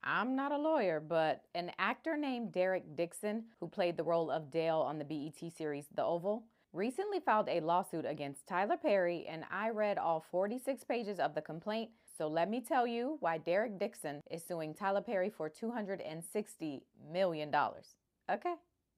I'm not a lawyer, but an actor named Derek Dixon, who played the role of Dale on the BET series The Oval, recently filed a lawsuit against Tyler Perry, and I read all 46 pages of the complaint. So let me tell you why Derek Dixon is suing Tyler Perry for $260 million. Okay?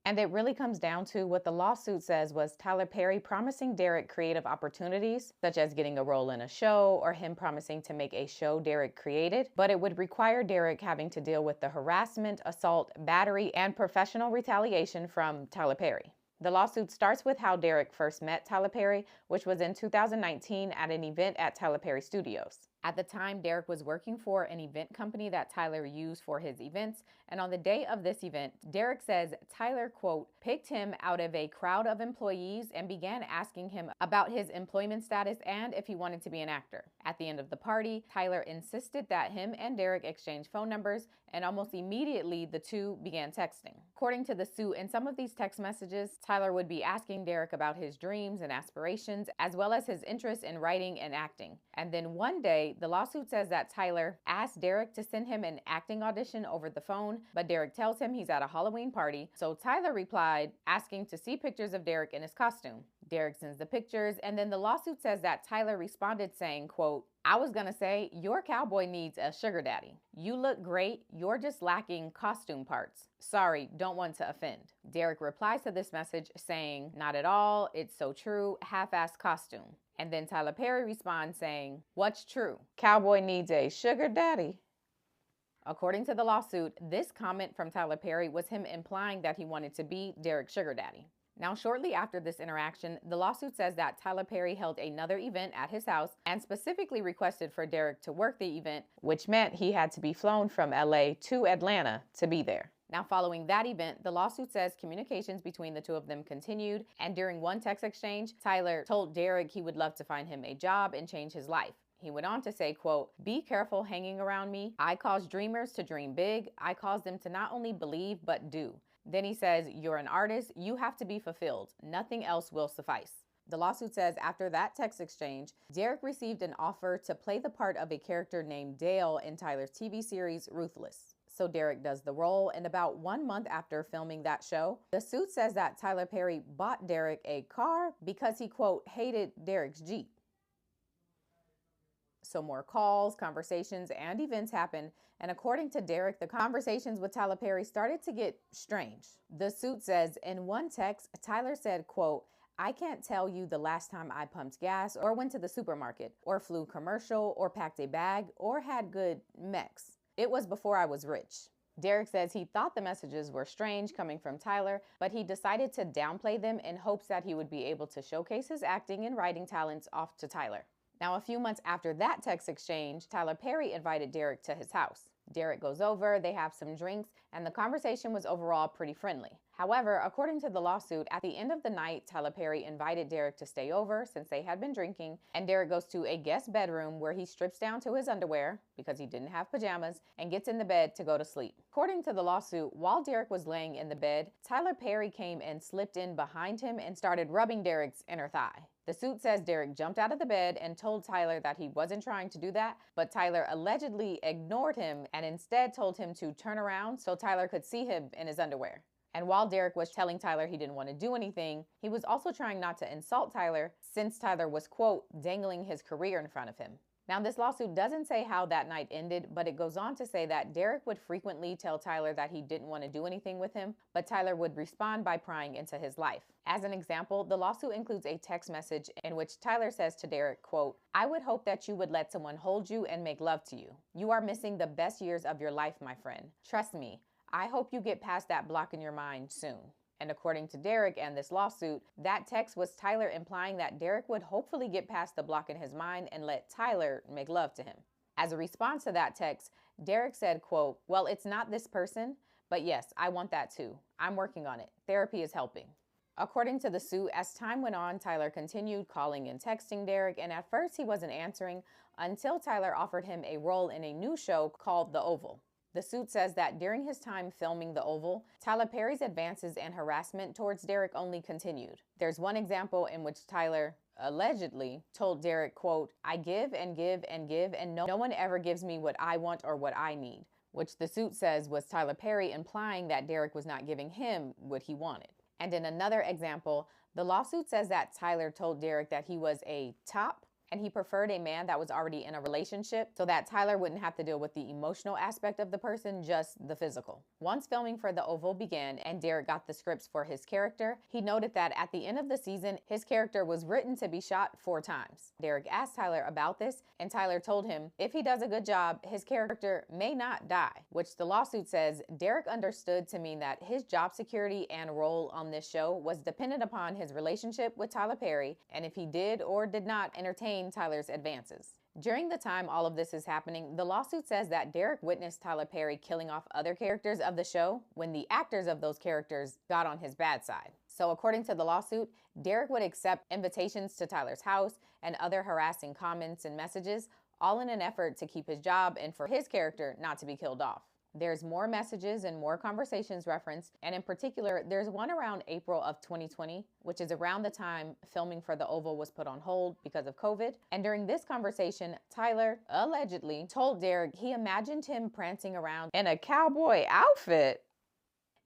And it really comes down to what the lawsuit says was Tyler Perry promising Derek creative opportunities, such as getting a role in a show or him promising to make a show Derek created, but it would require Derek having to deal with the harassment, assault, battery, and professional retaliation from Tyler Perry. The lawsuit starts with how Derek first met Tyler Perry, which was in 2019 at an event at Tyler Perry Studios. At the time, Derek was working for an event company that Tyler used for his events, and on the day of this event, Derek says Tyler, quote, picked him out of a crowd of employees and began asking him about his employment status and if he wanted to be an actor. At the end of the party, Tyler insisted that him and Derek exchange phone numbers, and almost immediately the two began texting. According to the suit, in some of these text messages, Tyler would be asking Derek about his dreams and aspirations, as well as his interest in writing and acting. And then one day, the lawsuit says that Tyler asked Derek to send him an acting audition over the phone, but Derek tells him he's at a Halloween party. So Tyler replied, asking to see pictures of Derek in his costume. Derek sends the pictures, and then the lawsuit says that Tyler responded saying, quote, I was gonna say, your cowboy needs a sugar daddy. You look great, you're just lacking costume parts. Sorry, don't want to offend. Derek replies to this message saying, not at all, it's so true, half-assed costume. And then Tyler Perry responds saying, what's true? Cowboy needs a sugar daddy. According to the lawsuit, this comment from Tyler Perry was him implying that he wanted to be Derek's sugar daddy. Now, shortly after this interaction, the lawsuit says that Tyler Perry held another event at his house and specifically requested for Derek to work the event, which meant he had to be flown from LA to Atlanta to be there. Now, following that event, the lawsuit says communications between the two of them continued, and during one text exchange, Tyler told Derek he would love to find him a job and change his life. He went on to say, quote, be careful hanging around me. I cause dreamers to dream big. I cause them to not only believe, but do. Then he says, you're an artist, you have to be fulfilled. Nothing else will suffice. The lawsuit says after that text exchange, Derek received an offer to play the part of a character named Dale in Tyler's TV series Ruthless. So Derek does the role, and about 1 month after filming that show, the suit says that Tyler Perry bought Derek a car because he, quote, hated Derek's Jeep. So more calls, conversations, and events happened, and according to Derek, the conversations with Tyler Perry started to get strange. The suit says, in one text, Tyler said, quote, I can't tell you the last time I pumped gas or went to the supermarket or flew commercial or packed a bag or had good mex. It was before I was rich. Derek says he thought the messages were strange coming from Tyler, but he decided to downplay them in hopes that he would be able to showcase his acting and writing talents off to Tyler. Now, a few months after that text exchange, Tyler Perry invited Derek to his house. Derek goes over, they have some drinks, and the conversation was overall pretty friendly. However, according to the lawsuit, at the end of the night, Tyler Perry invited Derek to stay over since they had been drinking, and Derek goes to a guest bedroom where he strips down to his underwear, because he didn't have pajamas, and gets in the bed to go to sleep. According to the lawsuit, while Derek was laying in the bed, Tyler Perry came and slipped in behind him and started rubbing Derek's inner thigh. The suit says Derek jumped out of the bed and told Tyler that he wasn't trying to do that, but Tyler allegedly ignored him and instead told him to turn around so Tyler could see him in his underwear. And while Derek was telling Tyler he didn't want to do anything, he was also trying not to insult Tyler since Tyler was, quote, dangling his career in front of him. Now, this lawsuit doesn't say how that night ended, but it goes on to say that Derek would frequently tell Tyler that he didn't want to do anything with him, but Tyler would respond by prying into his life. As an example, the lawsuit includes a text message in which Tyler says to Derek, quote, I would hope that you would let someone hold you and make love to you. You are missing the best years of your life, my friend. Trust me. I hope you get past that block in your mind soon. And according to Derek and this lawsuit, that text was Tyler implying that Derek would hopefully get past the block in his mind and let Tyler make love to him. As a response to that text, Derek said, quote, well, it's not this person, but yes, I want that too. I'm working on it. Therapy is helping. According to the suit, as time went on, Tyler continued calling and texting Derek, and at first he wasn't answering until Tyler offered him a role in a new show called The Oval. The suit says that during his time filming The Oval, Tyler Perry's advances and harassment towards Derek only continued. There's one example in which Tyler allegedly told Derek, quote, I give and give and give, and no one ever gives me what I want or what I need. which the suit says was Tyler Perry implying that Derek was not giving him what he wanted. And in another example, the lawsuit says that Tyler told Derek that he was a top and he preferred a man that was already in a relationship so that Tyler wouldn't have to deal with the emotional aspect of the person, just the physical. Once filming for The Oval began and Derek got the scripts for his character, he noted that at the end of the season, his character was written to be shot 4 times. Derek asked Tyler about this, and Tyler told him if he does a good job, his character may not die, which the lawsuit says Derek understood to mean that his job security and role on this show was dependent upon his relationship with Tyler Perry, and if he did or did not entertain Tyler's advances. During the time all of this is happening, the lawsuit says that Derek witnessed Tyler Perry killing off other characters of the show when the actors of those characters got on his bad side. So according to the lawsuit, Derek would accept invitations to Tyler's house and other harassing comments and messages, all in an effort to keep his job and for his character not to be killed off. There's more messages and more conversations referenced, and in particular, there's one around April of 2020, which is around the time filming for The Oval was put on hold because of COVID. And during this conversation, Tyler allegedly told Derek he imagined him prancing around in a cowboy outfit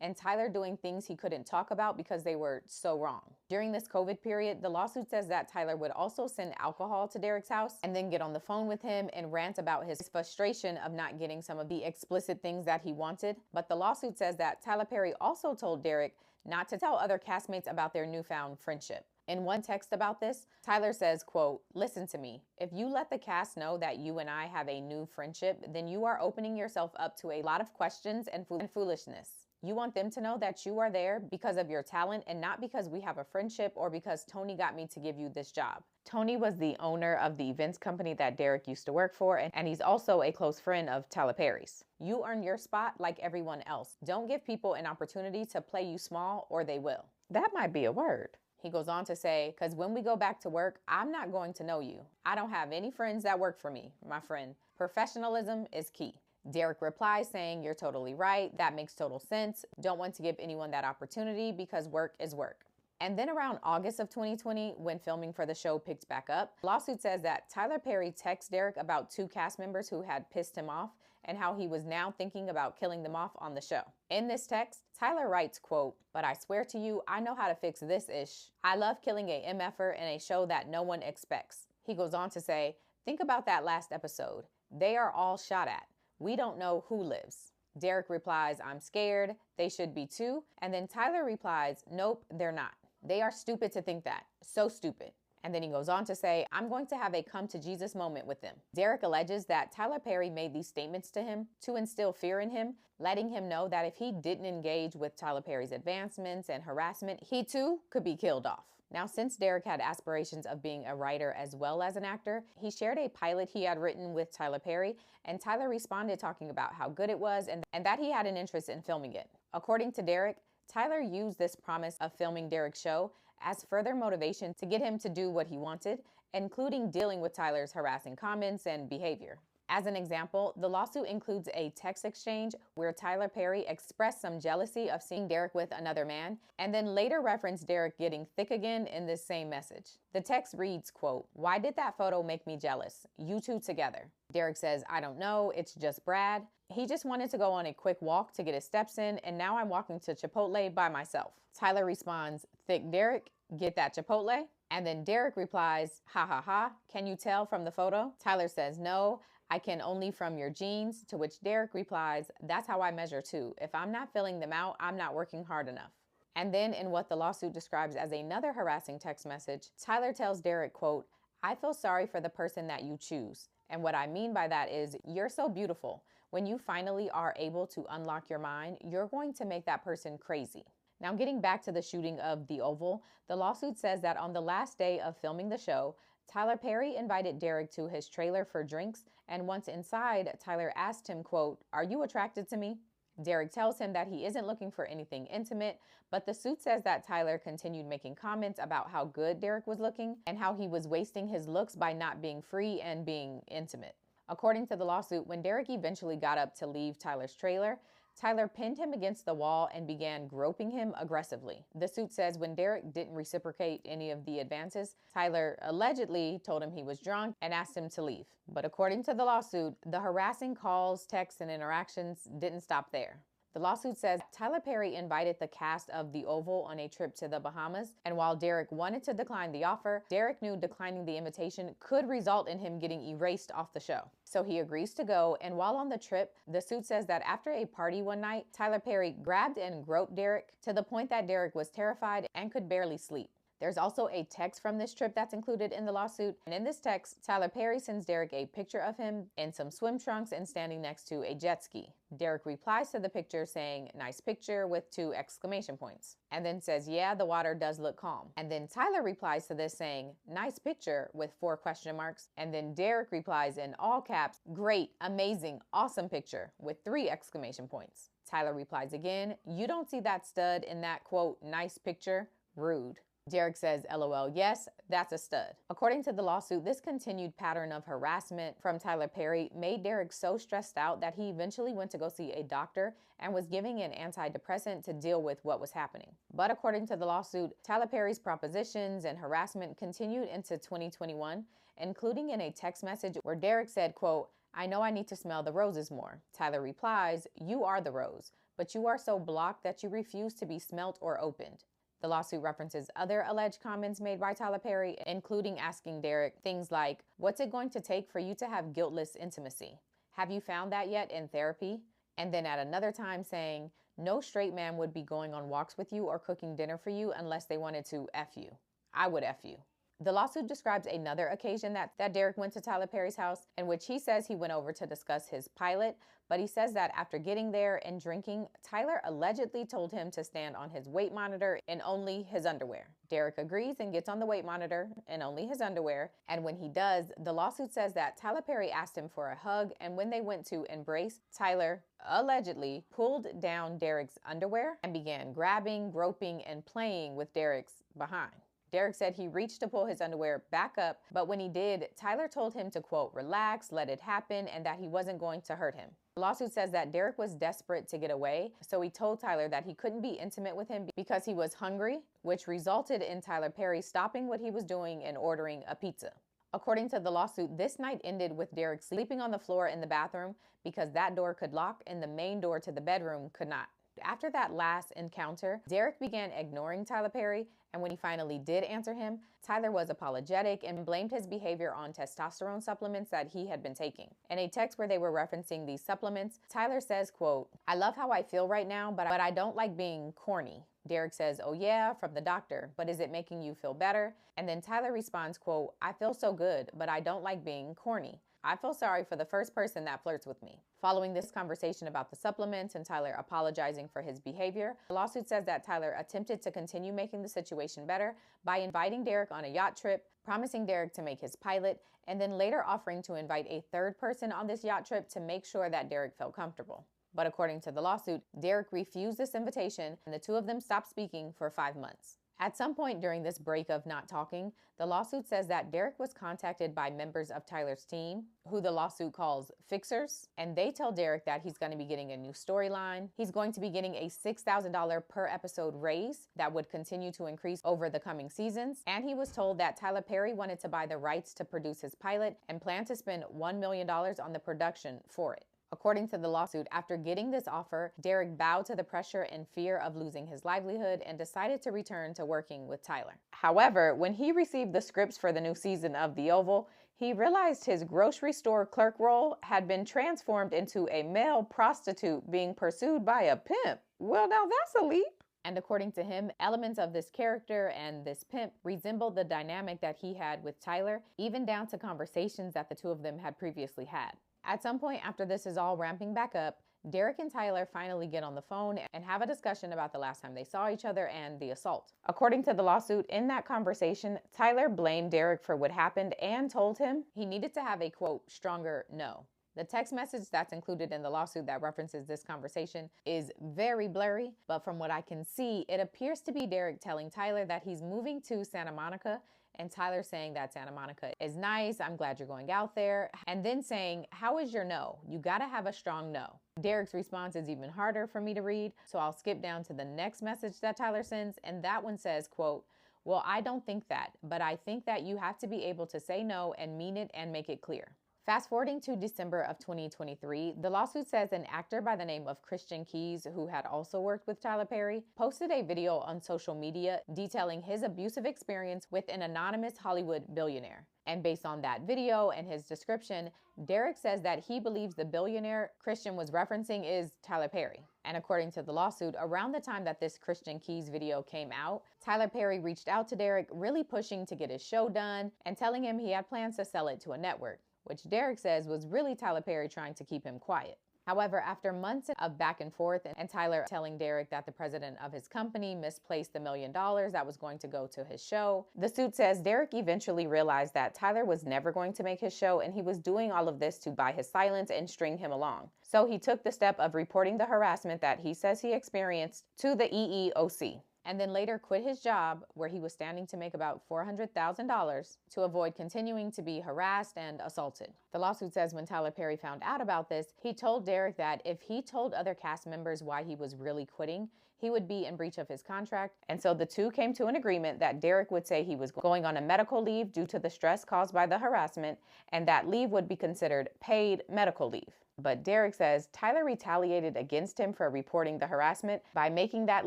and Tyler doing things he couldn't talk about because they were so wrong. During this COVID period, the lawsuit says that Tyler would also send alcohol to Derek's house and then get on the phone with him and rant about his frustration of not getting some of the explicit things that he wanted. But the lawsuit says that Tyler Perry also told Derek not to tell other castmates about their newfound friendship. In one text about this, Tyler says, quote, "Listen to me. If you let the cast know that you and I have a new friendship, then you are opening yourself up to a lot of questions and foolishness. You want them to know that you are there because of your talent and not because we have a friendship or because Tony got me to give you this job." Tony was the owner of the events company that Derek used to work for, and he's also a close friend of Tyler Perry's. You earn your spot like everyone else. Don't give people an opportunity to play you small or they will. That might be a word. He goes on to say, "Because when we go back to work, I'm not going to know you. I don't have any friends that work for me, my friend. Professionalism is key." Derek replies saying, "You're totally right. That makes total sense. Don't want to give anyone that opportunity because work is work." And then around August of 2020, when filming for the show picked back up, the lawsuit says that Tyler Perry texted Derek about 2 cast members who had pissed him off and how he was now thinking about killing them off on the show. In this text, Tyler writes, quote, "But I swear to you, I know how to fix this ish. I love killing a MFer in a show that no one expects." He goes on to say, "Think about that last episode. They are all shot at. We don't know who lives." Derek replies, "I'm scared. They should be too." And then Tyler replies, "Nope, they're not. They are stupid to think that. So stupid." And then he goes on to say, "I'm going to have a come to Jesus moment with them." Derek alleges that Tyler Perry made these statements to him to instill fear in him, letting him know that if he didn't engage with Tyler Perry's advancements and harassment, he too could be killed off. Now, since Derek had aspirations of being a writer as well as an actor, he shared a pilot he had written with Tyler Perry, and Tyler responded talking about how good it was and that he had an interest in filming it. According to Derek, Tyler used this promise of filming Derek's show as further motivation to get him to do what he wanted, including dealing with Tyler's harassing comments and behavior. As an example, the lawsuit includes a text exchange where Tyler Perry expressed some jealousy of seeing Derek with another man, and then later referenced Derek getting thick again in this same message. The text reads, quote, "Why did that photo make me jealous? You two together." Derek says, "I don't know, it's just Brad. He just wanted to go on a quick walk to get his steps in, and now I'm walking to Chipotle by myself." Tyler responds, "Thick Derek, get that Chipotle?" And then Derek replies, "Ha ha ha, can you tell from the photo?" Tyler says, "No, I can only from your jeans," to which Derek replies, "That's how I measure too. If I'm not filling them out, I'm not working hard enough." And then in what the lawsuit describes as another harassing text message, Tyler tells Derek, quote, "I feel sorry for the person that you choose. And what I mean by that is you're so beautiful. When you finally are able to unlock your mind, you're going to make that person crazy." Now, getting back to the shooting of The Oval, the lawsuit says that on the last day of filming the show, Tyler Perry invited Derek to his trailer for drinks, and once inside, Tyler asked him, quote, "Are you attracted to me?" Derek tells him that he isn't looking for anything intimate, but the suit says that Tyler continued making comments about how good Derek was looking and how he was wasting his looks by not being free and being intimate. According to the lawsuit, when Derek eventually got up to leave Tyler's trailer, Tyler pinned him against the wall and began groping him aggressively. The suit says when Derek didn't reciprocate any of the advances, Tyler allegedly told him he was drunk and asked him to leave. But according to the lawsuit, the harassing calls, texts, and interactions didn't stop there. The lawsuit says Tyler Perry invited the cast of The Oval on a trip to the Bahamas, and while Derek wanted to decline the offer, Derek knew declining the invitation could result in him getting erased off the show. So he agrees to go, and while on the trip, the suit says that after a party one night, Tyler Perry grabbed and groped Derek to the point that Derek was terrified and could barely sleep. There's also a text from this trip that's included in the lawsuit. And in this text, Tyler Perry sends Derek a picture of him in some swim trunks and standing next to a jet ski. Derek replies to the picture saying, "Nice picture," with 2 exclamation points. And then says, "Yeah, the water does look calm." And then Tyler replies to this saying, "Nice picture," with 4 question marks. And then Derek replies in all caps, "Great, amazing, awesome picture," with 3 exclamation points. Tyler replies again, "You don't see that stud in that, quote, nice picture? Rude." Derek says, "LOL, yes, that's a stud." According to the lawsuit, this continued pattern of harassment from Tyler Perry made Derek so stressed out that he eventually went to go see a doctor and was giving an antidepressant to deal with what was happening. But according to the lawsuit, Tyler Perry's propositions and harassment continued into 2021, including in a text message where Derek said, quote, "I know I need to smell the roses more." Tyler replies, "You are the rose, but you are so blocked that you refuse to be smelt or opened." The lawsuit references other alleged comments made by Tyler Perry, including asking Derek things like, "What's it going to take for you to have guiltless intimacy? Have you found that yet in therapy?" And then at another time saying, "No straight man would be going on walks with you or cooking dinner for you unless they wanted to F you. I would F you." The lawsuit describes another occasion that Derek went to Tyler Perry's house, in which he says he went over to discuss his pilot, but he says that after getting there and drinking, Tyler allegedly told him to stand on his weight monitor in only his underwear. Derek agrees and gets on the weight monitor in only his underwear, and when he does, the lawsuit says that Tyler Perry asked him for a hug, and when they went to embrace, Tyler allegedly pulled down Derek's underwear and began grabbing, groping, and playing with Derek's behind. Derek said he reached to pull his underwear back up, but when he did, Tyler told him to, quote, "relax, let it happen," and that he wasn't going to hurt him. The lawsuit says that Derek was desperate to get away, so he told Tyler that he couldn't be intimate with him because he was hungry, which resulted in Tyler Perry stopping what he was doing and ordering a pizza. According to the lawsuit, this night ended with Derek sleeping on the floor in the bathroom because that door could lock and the main door to the bedroom could not. After that last encounter, Derek began ignoring Tyler Perry, and when he finally did answer him, Tyler was apologetic and blamed his behavior on testosterone supplements that he had been taking. In a text where they were referencing these supplements, Tyler says, quote, "I love how I feel right now, but I don't like being corny." Derek says, "Oh yeah, from the doctor, but is it making you feel better?" And then Tyler responds, quote, "I feel so good, but I don't like being corny. I feel sorry for the first person that flirts with me." Following this conversation about the supplements and Tyler apologizing for his behavior, the lawsuit says that Tyler attempted to continue making the situation better by inviting Derek on a yacht trip, promising Derek to make his pilot, and then later offering to invite a 3rd person on this yacht trip to make sure that Derek felt comfortable. But according to the lawsuit, Derek refused this invitation, and the 2 of them stopped speaking for 5 months. At some point during this break of not talking, the lawsuit says that Derek was contacted by members of Tyler's team, who the lawsuit calls fixers, and they tell Derek that he's going to be getting a new storyline. He's going to be getting a $6,000 per episode raise that would continue to increase over the coming seasons, and he was told that Tyler Perry wanted to buy the rights to produce his pilot and planned to spend $1 million on the production for it. According to the lawsuit, after getting this offer, Derek bowed to the pressure and fear of losing his livelihood and decided to return to working with Tyler. However, when he received the scripts for the new season of The Oval, he realized his grocery store clerk role had been transformed into a male prostitute being pursued by a pimp. Well, now that's a leap. And according to him, elements of this character and this pimp resembled the dynamic that he had with Tyler, even down to conversations that the 2 of them had previously had. At some point after this is all ramping back up, Derek and Tyler finally get on the phone and have a discussion about the last time they saw each other and the assault. According to the lawsuit, in that conversation, Tyler blamed Derek for what happened and told him he needed to have a, quote, "stronger no." The text message that's included in the lawsuit that references this conversation is very blurry, but from what I can see, it appears to be Derek telling Tyler that he's moving to Santa Monica, and Tyler saying that Santa Monica is nice, I'm glad you're going out there, and then saying, "How is your no? You gotta have a strong no." Derek's response is even harder for me to read, so I'll skip down to the next message that Tyler sends, and that one says, quote, "Well, I don't think that, but I think that you have to be able to say no and mean it and make it clear." Fast forwarding to December of 2023, the lawsuit says an actor by the name of Christian Keys, who had also worked with Tyler Perry, posted a video on social media detailing his abusive experience with an anonymous Hollywood billionaire. And based on that video and his description, Derek says that he believes the billionaire Christian was referencing is Tyler Perry. And according to the lawsuit, around the time that this Christian Keys video came out, Tyler Perry reached out to Derek, really pushing to get his show done and telling him he had plans to sell it to a network, which Derek says was really Tyler Perry trying to keep him quiet. However, after months of back and forth and Tyler telling Derek that the president of his company misplaced the $1 million that was going to go to his show, the suit says Derek eventually realized that Tyler was never going to make his show and he was doing all of this to buy his silence and string him along. So he took the step of reporting the harassment that he says he experienced to the EEOC, and then later quit his job where he was standing to make about $400,000 to avoid continuing to be harassed and assaulted. The lawsuit says when Tyler Perry found out about this, he told Derek that if he told other cast members why he was really quitting, he would be in breach of his contract. And so the two came to an agreement that Derek would say he was going on a medical leave due to the stress caused by the harassment, and that leave would be considered paid medical leave. But Derek says Tyler retaliated against him for reporting the harassment by making that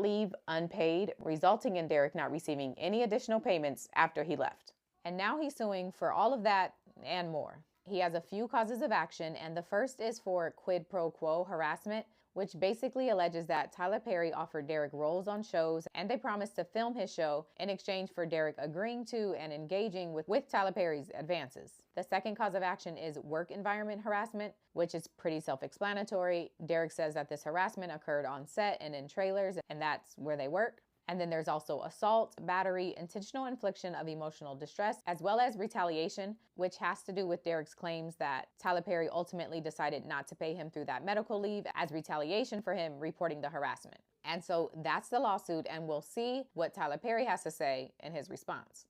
leave unpaid, resulting in Derek not receiving any additional payments after he left. And now he's suing for all of that and more. He has a few causes of action, and the first is for quid pro quo harassment, which basically alleges that Tyler Perry offered Derek roles on shows and they promised to film his show in exchange for Derek agreeing to and engaging with Tyler Perry's advances. The second cause of action is work environment harassment, which is pretty self-explanatory. Derek says that this harassment occurred on set and in trailers, and that's where they work. And then there's also assault, battery, intentional infliction of emotional distress, as well as retaliation, which has to do with Derek's claims that Tyler Perry ultimately decided not to pay him through that medical leave as retaliation for him reporting the harassment. And so that's the lawsuit, and we'll see what Tyler Perry has to say in his response.